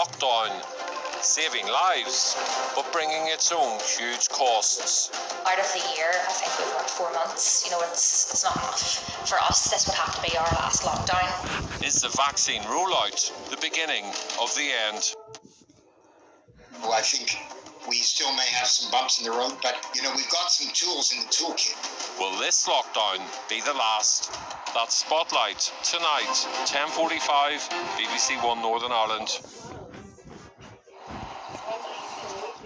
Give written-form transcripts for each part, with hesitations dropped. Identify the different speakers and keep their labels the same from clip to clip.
Speaker 1: lockdown, saving lives, but bringing its own huge costs.
Speaker 2: Out of the year, I think we've got 4 months. It's not enough for us. This would have to be our last lockdown.
Speaker 1: Is the vaccine rollout the beginning of the end?
Speaker 3: Well, I think we still may have some bumps in the road, but, we've got some tools in the toolkit.
Speaker 1: Will this lockdown be the last? That's Spotlight tonight, 10:45, BBC One Northern Ireland.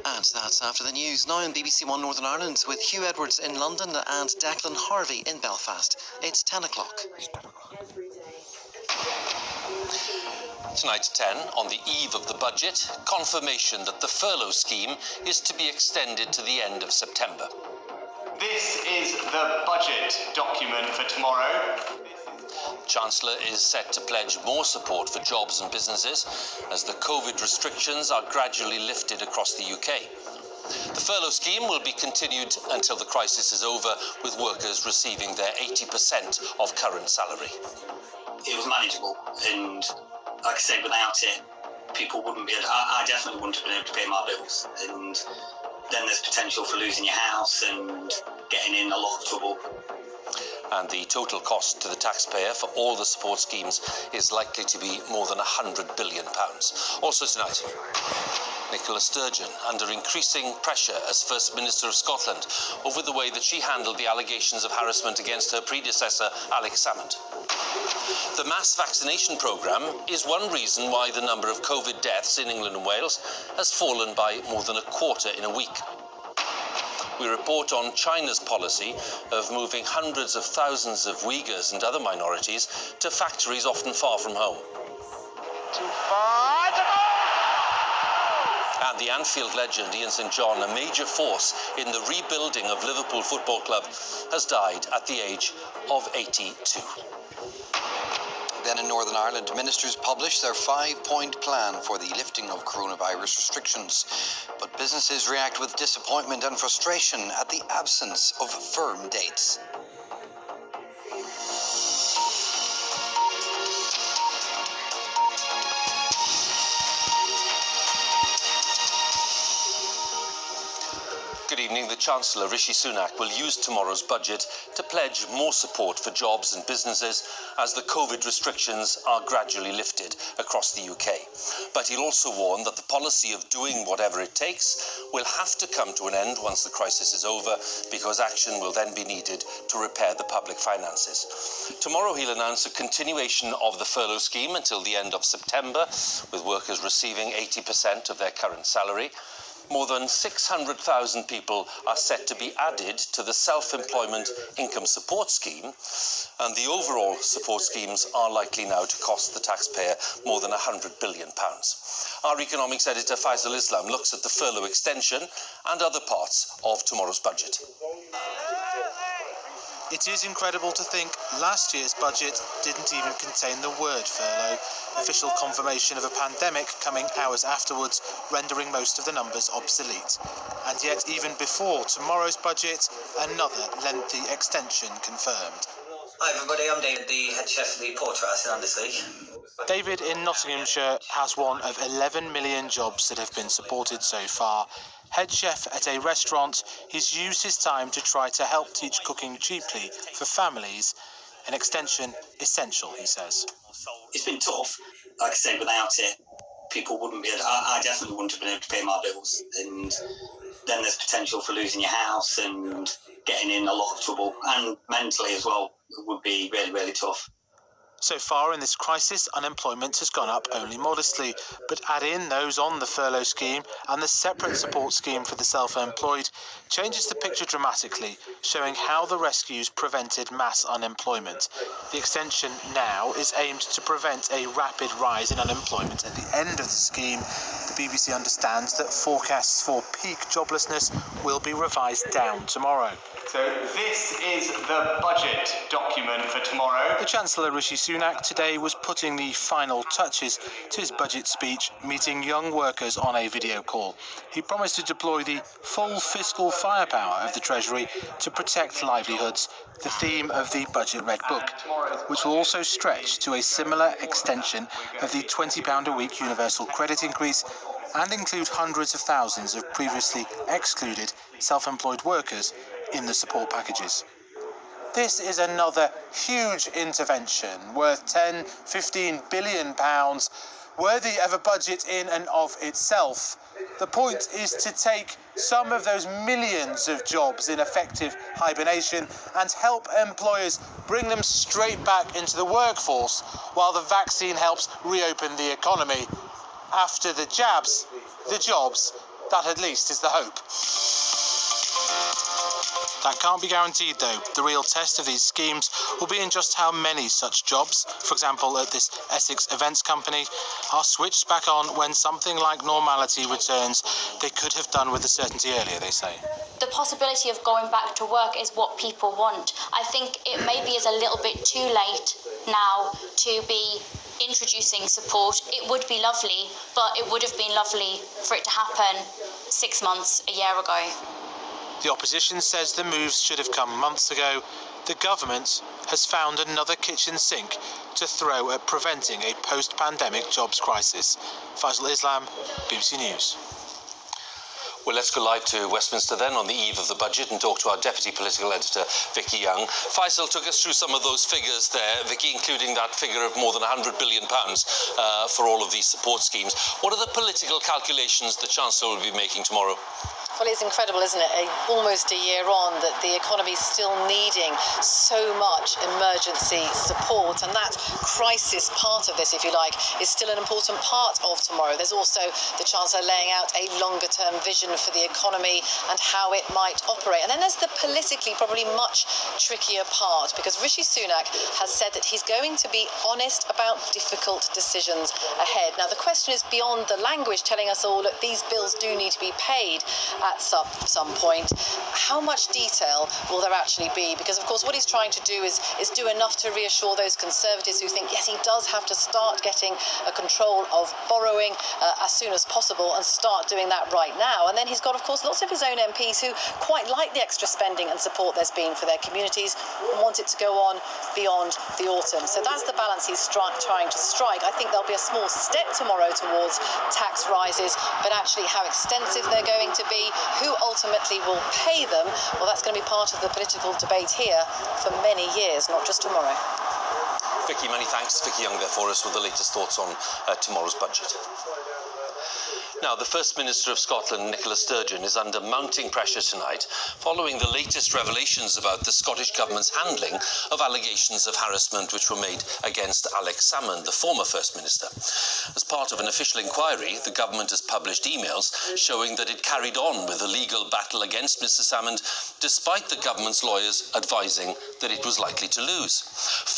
Speaker 4: And that's after the news. Now on BBC One Northern Ireland with Hugh Edwards in London and Declan Harvey in Belfast. It's 10 o'clock.
Speaker 5: Tonight at 10, on the eve of the budget, confirmation that the furlough scheme is to be extended to the end of September.
Speaker 6: This is the budget document for tomorrow.
Speaker 5: Chancellor is set to pledge more support for jobs and businesses as the COVID restrictions are gradually lifted across the UK. The furlough scheme will be continued until the crisis is over, with workers receiving their 80% of current salary.
Speaker 7: It was manageable, and like I said, without it, people wouldn't be able to, I definitely wouldn't have been able to pay my bills, and then there's potential for losing your house and getting in a lot of trouble.
Speaker 5: And the total cost to the taxpayer for all the support schemes is likely to be more than £100 billion. Also tonight, Nicola Sturgeon under increasing pressure as First Minister of Scotland over the way that she handled the allegations of harassment against her predecessor, Alex Salmond. The mass vaccination programme is one reason why the number of COVID deaths in England and Wales has fallen by more than a quarter in a week. We report on China's policy of moving hundreds of thousands of Uyghurs and other minorities to factories often far from home. And the Anfield legend Ian St John, a major force in the rebuilding of Liverpool Football Club, has died at the age of 82.
Speaker 4: Then in Northern Ireland, ministers published their 5-point plan for the lifting of coronavirus restrictions. But businesses react with disappointment and frustration at the absence of firm dates.
Speaker 5: Good evening. The Chancellor, Rishi Sunak, will use tomorrow's budget to pledge more support for jobs and businesses as the COVID restrictions are gradually lifted across the UK. But he'll also warn that the policy of doing whatever it takes will have to come to an end once the crisis is over, because action will then be needed to repair the public finances. Tomorrow he'll announce a continuation of the furlough scheme until the end of September, with workers receiving 80% of their current salary. More than 600,000 people are set to be added to the Self-Employment Income Support Scheme, and the overall support schemes are likely now to cost the taxpayer more than £100 billion. Our economics editor Faisal Islam looks at the furlough extension and other parts of tomorrow's budget.
Speaker 8: It is incredible to think last year's budget didn't even contain the word furlough, official confirmation of a pandemic coming hours afterwards, rendering most of the numbers obsolete. And yet, even before tomorrow's budget, another lengthy extension confirmed.
Speaker 9: Hi everybody, I'm David, the head chef of the Porterhouse in Andersley.
Speaker 8: David in Nottinghamshire has one of 11 million jobs that have been supported so far. Head chef at a restaurant, he's used his time to try to help teach cooking cheaply for families. An extension essential, he says.
Speaker 7: It's been tough. Like I said, without it, people wouldn't be able to, I definitely wouldn't have been able to pay my bills. And then there's potential for losing your house and getting in a lot of trouble. And mentally as well, it would be really, really tough.
Speaker 8: So far in this crisis, unemployment has gone up only modestly, but add in those on the furlough scheme and the separate support scheme for the self-employed changes the picture dramatically, showing how the rescues prevented mass unemployment. The extension now is aimed to prevent a rapid rise in unemployment at the end of the scheme. The BBC understands that forecasts for peak joblessness will be revised down tomorrow.
Speaker 6: So this is the budget document for tomorrow.
Speaker 8: The Chancellor, Rishi Sunak, Sunak today was putting the final touches to his budget speech, meeting young workers on a video call. He promised to deploy the full fiscal firepower of the Treasury to protect livelihoods, the theme of the Budget Red Book, which will also stretch to a similar extension of the £20 a week universal credit increase and include hundreds of thousands of previously excluded self-employed workers in the support packages. This is another huge intervention worth 10, 15 billion pounds, worthy of a budget in and of itself. The point is to take some of those millions of jobs in effective hibernation and help employers bring them straight back into the workforce while the vaccine helps reopen the economy. After the jabs, the jobs, that at least is the hope. That can't be guaranteed though. The real test of these schemes will be in just how many such jobs, for example at this Essex events company, are switched back on when something like normality returns. They could have done with the certainty earlier, they say.
Speaker 10: The possibility of going back to work is what people want. I think it maybe is a little bit too late now to be introducing support. It would be lovely, but it would have been lovely for it to happen 6 months, a year ago.
Speaker 8: The opposition says the moves should have come months ago. The government has found another kitchen sink to throw at preventing a post-pandemic jobs crisis. Faisal Islam, BBC News.
Speaker 5: Well, let's go live to Westminster then on the eve of the budget and talk to our Deputy Political Editor, Vicky Young. Faisal took us through some of those figures there, Vicky, including that figure of more than £100 billion for all of these support schemes. What are the political calculations the Chancellor will be making tomorrow?
Speaker 11: Well, it's incredible, isn't it? Almost a year on that the economy is still needing so much emergency support, and that crisis part of this, if you like, is still an important part of tomorrow. There's also the Chancellor laying out a longer-term vision for the economy and how it might operate. And then there's the politically probably much trickier part, because Rishi Sunak has said that he's going to be honest about difficult decisions ahead. Now, the question is beyond the language telling us all that these bills do need to be paid at some point. How much detail will there actually be? Because, of course, what he's trying to do is do enough to reassure those Conservatives who think, yes, he does have to start getting a control of borrowing as soon as possible and start doing that right now. And then he's got, of course, lots of his own MPs who quite like the extra spending and support there's been for their communities and want it to go on beyond the autumn. So that's the balance he's trying to strike. I think there'll be a small step tomorrow towards tax rises, but actually how extensive they're going to be, who ultimately will pay them, well, that's going to be part of the political debate here for many years, not just tomorrow.
Speaker 5: Vicky, many thanks. Vicky Young there for us with the latest thoughts on tomorrow's budget. Now, the First Minister of Scotland, Nicola Sturgeon, is under mounting pressure tonight following the latest revelations about the Scottish Government's handling of allegations of harassment which were made against Alex Salmond, the former First Minister. As part of an official inquiry, the Government has published emails showing that it carried on with a legal battle against Mr Salmond, despite the Government's lawyers advising that it was likely to lose.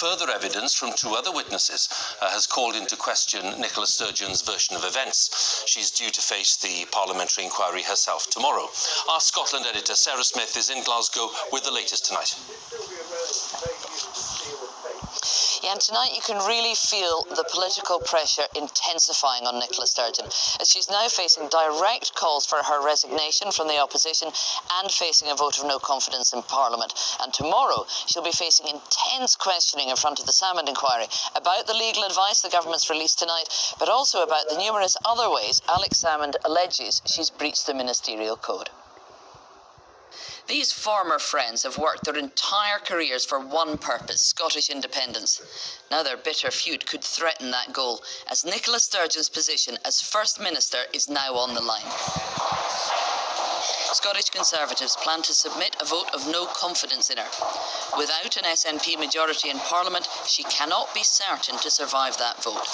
Speaker 5: Further evidence from two other witnesses has called into question Nicola Sturgeon's version of events. She's due to face the parliamentary inquiry herself tomorrow. Our Scotland editor Sarah Smith is in Glasgow with the latest tonight.
Speaker 12: Yeah, and tonight you can really feel the political pressure intensifying on Nicola Sturgeon, as she's now facing direct calls for her resignation from the opposition and facing a vote of no confidence in Parliament. And tomorrow she'll be facing intense questioning in front of the Salmond inquiry about the legal advice the government's released tonight, but also about the numerous other ways Alex Salmond alleges she's breached the ministerial code. These former friends have worked their entire careers for one purpose, Scottish independence. Now their bitter feud could threaten that goal, as Nicola Sturgeon's position as First Minister is now on the line. Scottish Conservatives plan to submit a vote of no confidence in her. Without an SNP majority in Parliament, she cannot be certain to survive that vote.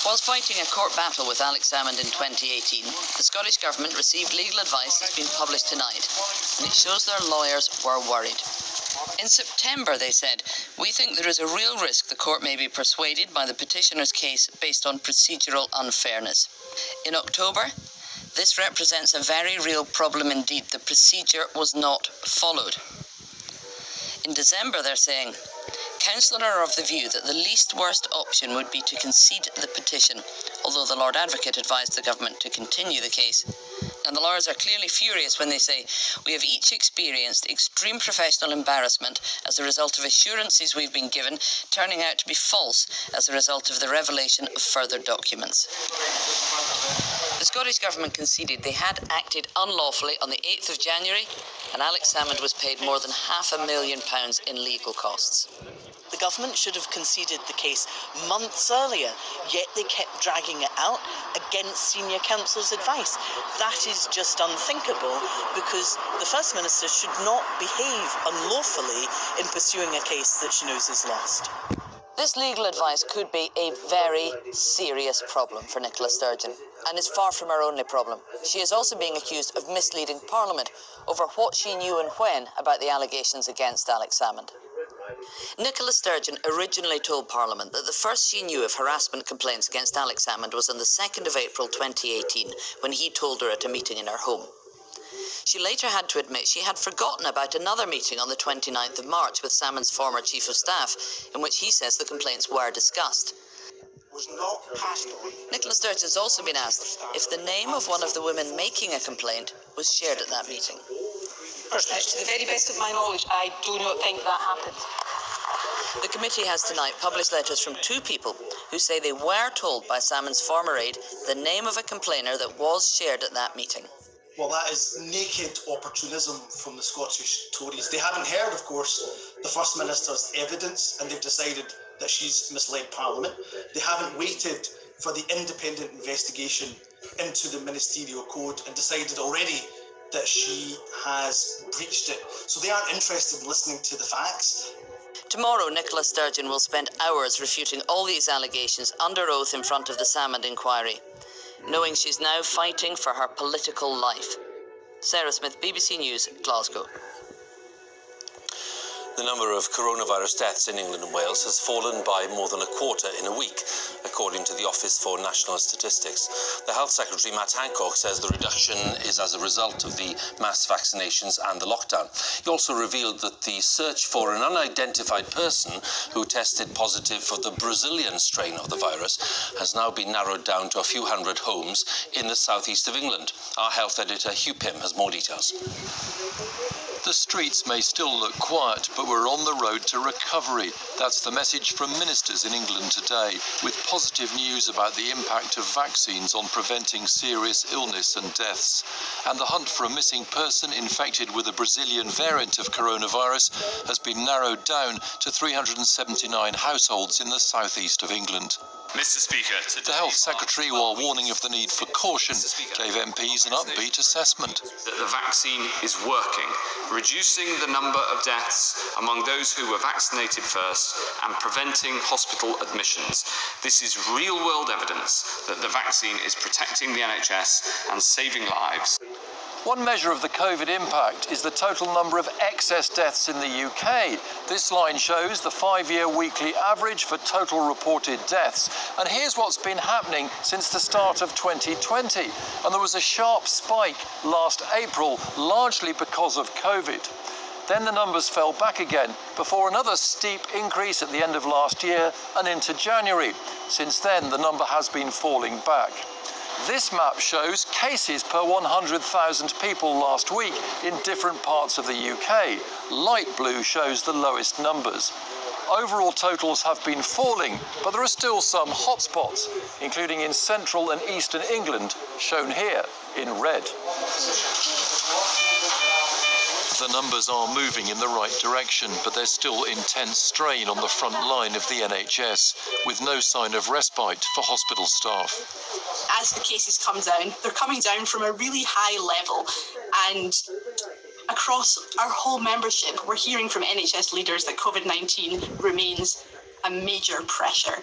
Speaker 12: Whilst fighting a court battle with Alex Salmond in 2018, the Scottish Government received legal advice that's been published tonight, and it shows their lawyers were worried. In September, they said, "We think there is a real risk the court may be persuaded by the petitioner's case based on procedural unfairness." In October, "This represents a very real problem indeed. The procedure was not followed." In December, they're saying, Councillor are of the view that the least worst option would be to concede the petition, although the Lord Advocate advised the government to continue the case. And the lawyers are clearly furious when they say, "We have each experienced extreme professional embarrassment as a result of assurances we've been given turning out to be false as a result of the revelation of further documents." The Scottish Government conceded they had acted unlawfully on the 8th of January, and Alex Salmond was paid more than £500,000 in legal costs.
Speaker 11: The government should have conceded the case months earlier, yet they kept dragging it out against senior counsel's advice. That is just unthinkable, because the First Minister should not behave unlawfully in pursuing a case that she knows is lost.
Speaker 12: This legal advice could be a very serious problem for Nicola Sturgeon, and is far from her only problem. She is also being accused of misleading Parliament over what she knew and when about the allegations against Alex Salmond. Nicola Sturgeon originally told Parliament that the first she knew of harassment complaints against Alex Salmond was on the 2nd of April 2018, when he told her at a meeting in her home. She later had to admit she had forgotten about another meeting on the 29th of March with Salmond's former Chief of Staff, in which he says the complaints were discussed. Nicola Sturgeon has also been asked if the name of one of the women making a complaint was shared at that meeting.
Speaker 13: To the very best of my knowledge, I do not think that happened.
Speaker 12: The committee has tonight published letters from two people who say they were told by Salmond's former aide the name of a complainer that was shared at that meeting.
Speaker 14: Well, that is naked opportunism from the Scottish Tories. They haven't heard, of course, the First Minister's evidence, and they've decided that she's misled Parliament. They haven't waited for the independent investigation into the ministerial code and decided already that she has breached it. So they aren't interested in listening to the facts.
Speaker 12: Tomorrow, Nicola Sturgeon will spend hours refuting all these allegations under oath in front of the Salmond inquiry, knowing she's now fighting for her political life. Sarah Smith, BBC News, Glasgow.
Speaker 5: The number of coronavirus deaths in England and Wales has fallen by more than a quarter in a week, according to the Office for National Statistics. The Health Secretary, Matt Hancock, says the reduction is as a result of the mass vaccinations and the lockdown. He also revealed that the search for an unidentified person who tested positive for the Brazilian strain of the virus has now been narrowed down to a few hundred homes in the southeast of England. Our health editor, Hugh Pym, has more details.
Speaker 15: The streets may still look quiet, but we're on the road to recovery. That's the message from ministers in England today, with positive news about the impact of vaccines on preventing serious illness and deaths. And the hunt for a missing person infected with a Brazilian variant of coronavirus has been narrowed down to 379 households in the southeast of England.
Speaker 16: Mr. Speaker,
Speaker 15: the Health Secretary, while warning of the need for caution, gave MPs an upbeat assessment.
Speaker 16: That the vaccine is working, reducing the number of deaths among those who were vaccinated first and preventing hospital admissions. This is real-world evidence that the vaccine is protecting the NHS and saving lives.
Speaker 15: One measure of the COVID impact is the total number of excess deaths in the UK. This line shows the 5-year weekly average for total reported deaths. And here's what's been happening since the start of 2020. And there was a sharp spike last April, largely because of COVID. Then the numbers fell back again before another steep increase at the end of last year and into January. Since then, the number has been falling back. This map shows cases per 100,000 people last week in different parts of the UK. Light blue shows the lowest numbers. Overall totals have been falling, but there are still some hotspots, including in central and eastern England, shown here in red. The numbers are moving in the right direction, but there's still intense strain on the front line of the NHS, with no sign of respite for hospital staff.
Speaker 13: As the cases come down, they're coming down from a really high level, and across our whole membership, we're hearing from NHS leaders that COVID-19 remains a major pressure.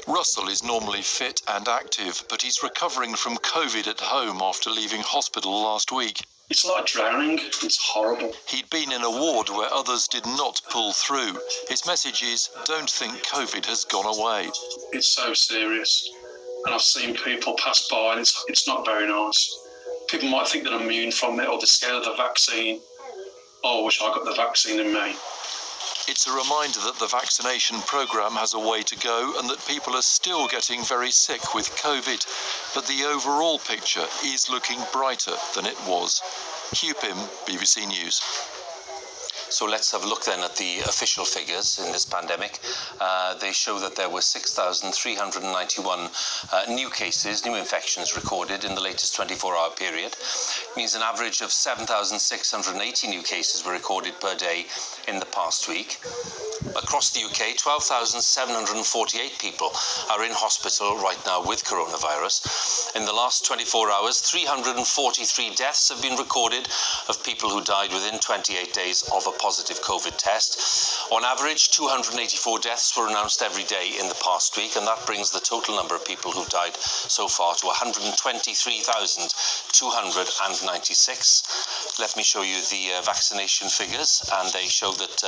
Speaker 15: Russell is normally fit and active, but he's recovering from COVID at home after leaving hospital last week.
Speaker 17: It's like drowning. It's horrible.
Speaker 15: He'd been in a ward where others did not pull through. His message is, don't think COVID has gone away.
Speaker 17: It's so serious. And I've seen people pass by and it's not very nice. People might think that I'm immune from it or they're scared of the vaccine. Oh, I wish I got the vaccine in me.
Speaker 15: It's a reminder that the vaccination programme has a way to go and that people are still getting very sick with COVID. But the overall picture is looking brighter than it was. Hugh Pym, BBC News.
Speaker 5: So let's have a look then at the official figures in this pandemic. They show that there were 6,391 new cases, new infections recorded in the latest 24-hour period. It means an average of 7,680 new cases were recorded per day in the past week. Across the UK, 12,748 people are in hospital right now with coronavirus. In the last 24 hours, 343 deaths have been recorded of people who died within 28 days of a positive COVID test. On average, 284 deaths were announced every day in the past week, and that brings the total number of people who died so far to 123,296. Let me show you the vaccination figures, and they show that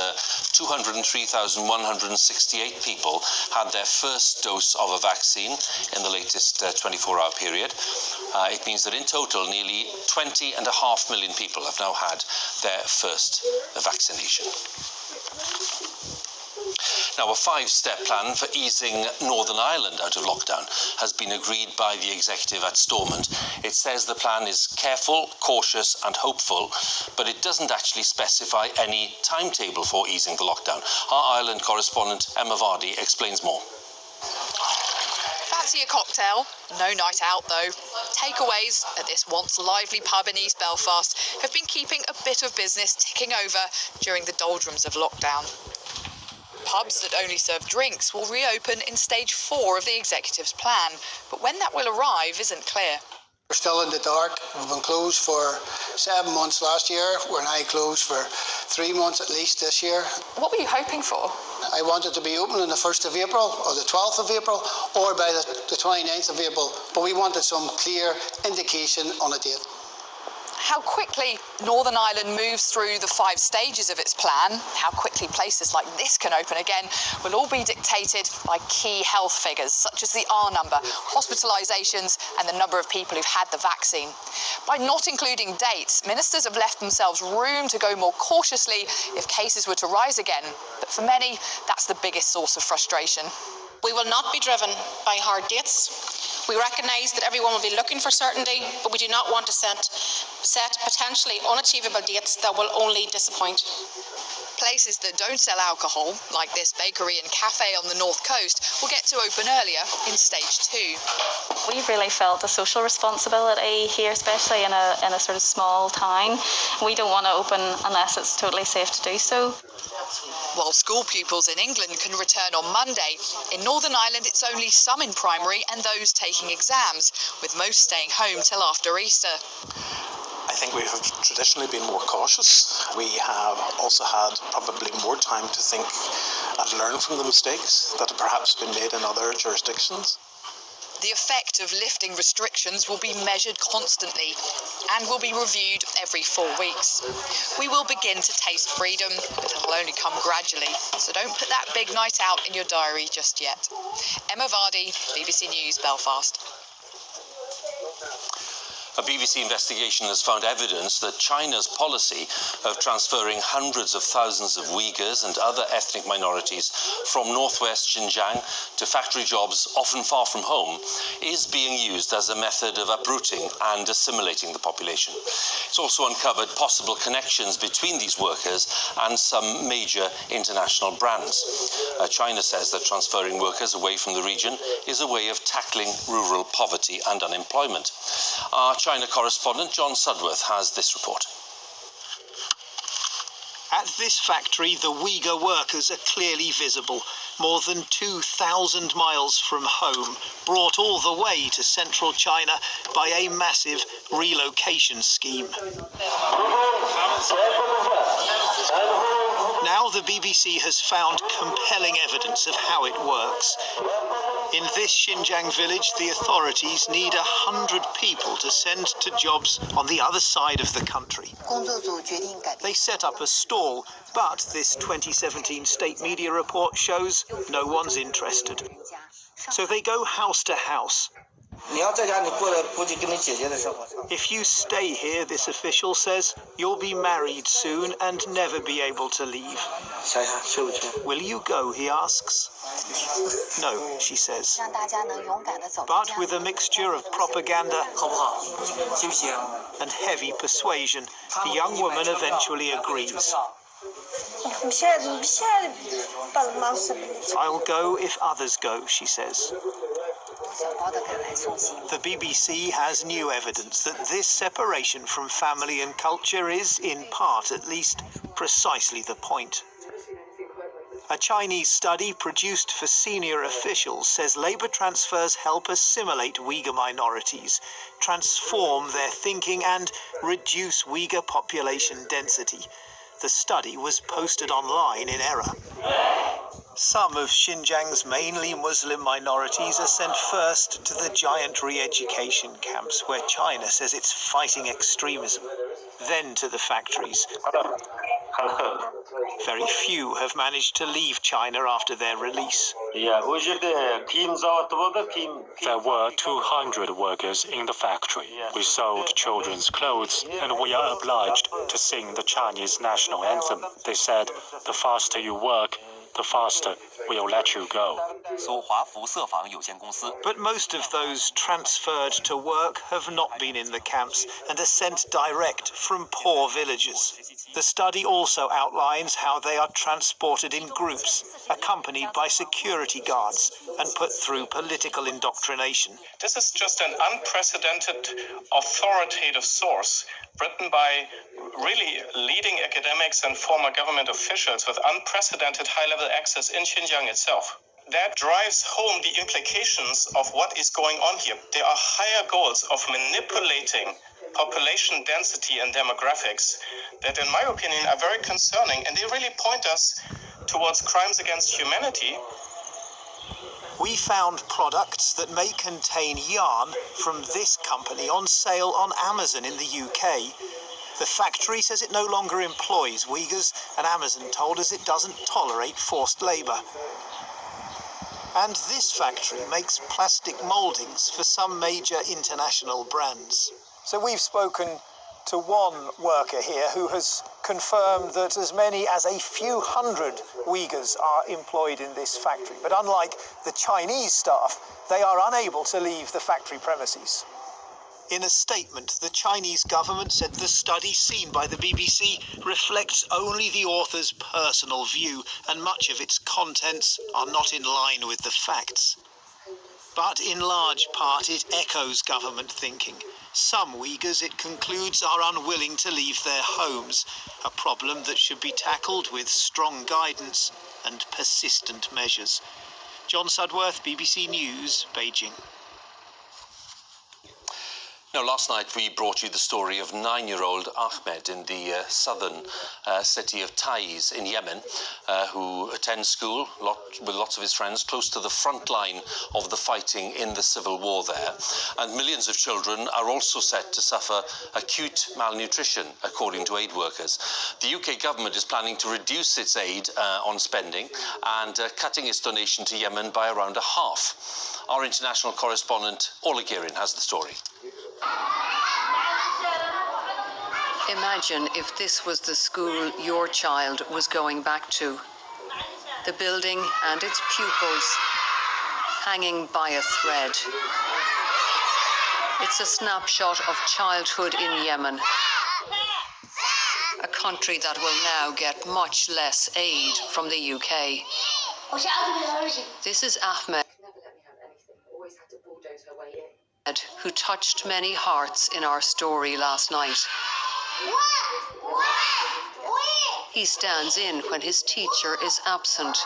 Speaker 5: 203,168 people had their first dose of a vaccine in the latest 24-hour period. It means that in total, nearly 20.5 million people have now had their first vaccination. Now, a five-step plan for easing Northern Ireland out of lockdown has been agreed by the executive at Stormont. It says the plan is careful, cautious and hopeful, but it doesn't actually specify any timetable for easing the lockdown. Our Ireland correspondent Emma Vardy explains more.
Speaker 18: Fancy a cocktail? No night out though. Takeaways at this once lively pub in East Belfast have been keeping a bit of business ticking over during the doldrums of lockdown. Pubs that only serve drinks will reopen in stage 4 of the executive's plan, but when that will arrive isn't clear.
Speaker 19: We're still in the dark. We've been closed for 7 months last year. We're now closed for 3 months at least this year.
Speaker 18: What were you hoping for?
Speaker 19: I wanted to be open on the 1st of April or the 12th of April or by the 29th of April, but we wanted some clear indication on a date.
Speaker 18: How quickly Northern Ireland moves through the 5 stages of its plan, how quickly places like this can open again, will all be dictated by key health figures such as the R number, hospitalisations and the number of people who've had the vaccine. By not including dates, ministers have left themselves room to go more cautiously if cases were to rise again. But for many, that's the biggest source of frustration.
Speaker 20: We will not be driven by hard dates. We recognise that everyone will be looking for certainty, but we do not want to set potentially unachievable dates that will only disappoint.
Speaker 18: Places that don't sell alcohol, like this bakery and cafe on the north coast, will get to open earlier in stage 2.
Speaker 21: We've really felt a social responsibility here, especially in a sort of small town. We don't want to open unless it's totally safe to do so.
Speaker 18: While school pupils in England can return on Monday, in Northern Ireland it's only some in primary and those taking exams, with most staying home till after Easter.
Speaker 22: I think we have traditionally been more cautious. We have also had probably more time to think and learn from the mistakes that have perhaps been made in other jurisdictions.
Speaker 18: The effect of lifting restrictions will be measured constantly and will be reviewed every 4 weeks. We will begin to taste freedom, but it will only come gradually, so don't put that big night out in your diary just yet. Emma Vardy, BBC News, Belfast.
Speaker 5: A BBC investigation has found evidence that China's policy of transferring hundreds of thousands of Uyghurs and other ethnic minorities from northwest Xinjiang to factory jobs often far from home is being used as a method of uprooting and assimilating the population. It's also uncovered possible connections between these workers and some major international brands. China says that transferring workers away from the region is a way of tackling rural poverty and unemployment. Our China correspondent John Sudworth has this report.
Speaker 23: At this factory, the Uyghur workers are clearly visible, more than 2,000 miles from home, brought all the way to central China by a massive relocation scheme. Now the BBC has found compelling evidence of how it works. In this Xinjiang village, the authorities need 100 people to send to jobs on the other side of the country. They set up a stall, but this 2017 state media report shows no one's interested. So they go house to house. If you stay here, this official says, you'll be married soon and never be able to leave. Will you go, he asks. No, she says. But with a mixture of propaganda and heavy persuasion, the young woman eventually agrees. I'll go if others go, she says. The BBC has new evidence that this separation from family and culture is, in part at least, precisely the point. A Chinese study produced for senior officials says labour transfers help assimilate Uyghur minorities, transform their thinking and reduce Uyghur population density. The study was posted online in error. Some of Xinjiang's mainly Muslim minorities are sent first to the giant re-education camps where China says it's fighting extremism, then to the factories. Very few have managed to leave China after their release.
Speaker 1: There were 200 workers in the factory. We sold children's clothes and we are obliged to sing the Chinese national anthem. They said, the faster you work, the faster we'll let you go.
Speaker 23: But most of those transferred to work have not been in the camps and are sent direct from poor villages. The study also outlines how they are transported in groups, accompanied by security guards, and put through political indoctrination.
Speaker 2: This is just an unprecedented authoritative source written by really leading academics and former government officials with unprecedented high-level access in Xinjiang itself. That drives home the implications of what is going on here. There are higher goals of manipulating population density and demographics that, in my opinion, are very concerning, and they really point us towards crimes against humanity.
Speaker 23: We found products that may contain yarn from this company on sale on Amazon in the UK. The factory says it no longer employs Uyghurs, and Amazon told us it doesn't tolerate forced labour. And this factory makes plastic mouldings for some major international brands. So we've spoken to one worker here who has confirmed that as many as a few hundred Uyghurs are employed in this factory. But unlike the Chinese staff, they are unable to leave the factory premises. In a statement, the Chinese government said the study seen by the BBC reflects only the author's personal view, and much of its contents are not in line with the facts. But in large part it echoes government thinking. Some Uyghurs, it concludes, are unwilling to leave their homes, a problem that should be tackled with strong guidance and persistent measures. John Sudworth, BBC News, Beijing.
Speaker 5: Now, last night we brought you the story of 9-year-old Ahmed in the southern city of Taiz in Yemen, who attends school with lots of his friends close to the front line of the fighting in the civil war there. And millions of children are also set to suffer acute malnutrition, according to aid workers. The UK government is planning to reduce its aid on spending and cutting its donation to Yemen by around a half. Our international correspondent, Orla Gearin, has the story.
Speaker 3: Imagine if this was the school your child was going back to. The building and its pupils hanging by a thread. It's a snapshot of childhood in Yemen, a country that will now get much less aid from the UK. This is Ahmed, who touched many hearts in our story last night. He stands in when his teacher is absent.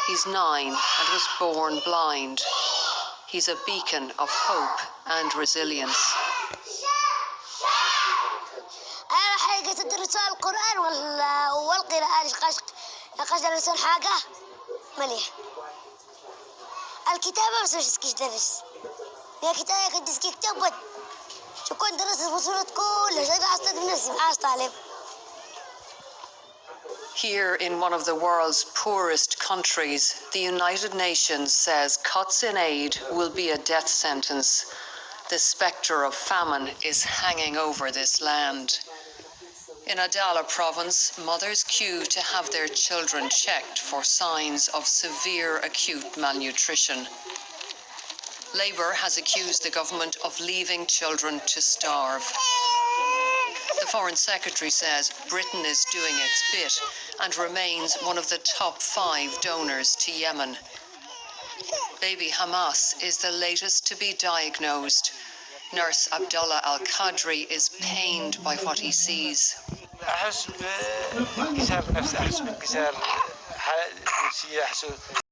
Speaker 3: He's 9 and was born blind. He's a beacon of hope and resilience.
Speaker 24: الكتابة بس مش تدرس هي كتابة كدس كتابة شو كنت درست الفصول كلها شو قاعد أستخدم نفسي معاش طالب
Speaker 3: Here in one of the world's poorest countries, the United Nations says cuts in aid will be a death sentence. The spectre of famine is hanging over this land. In Adala province, mothers queue to have their children checked for signs of severe acute malnutrition. Labour has accused the government of leaving children to starve. The Foreign Secretary says Britain is doing its bit and remains one of the top 5 donors to Yemen. Baby Hamas is the latest to be diagnosed. Nurse Abdullah Al-Qadri is pained by what he sees.